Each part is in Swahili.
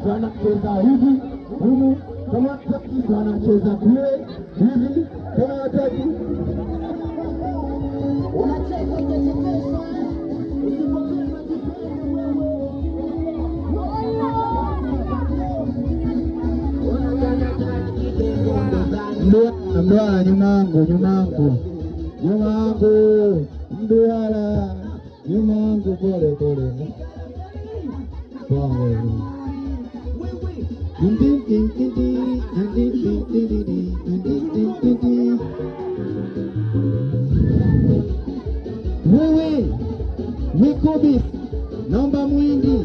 wanacheza hivi humu kama wataki, wanacheza kule hivi kama wataki. Mduara nyumangu mduara nyumangu pole wewe Nikobi naomba mwingi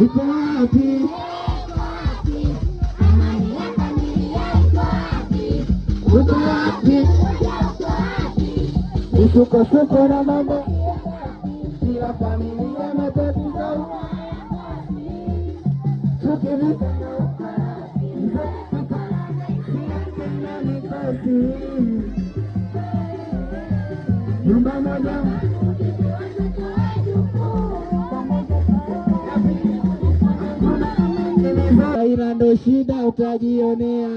iko wapi? Uko wapi? Usuko na mambo kila familia matatizo tukivika nyumba moja ila ndo shida utajionea.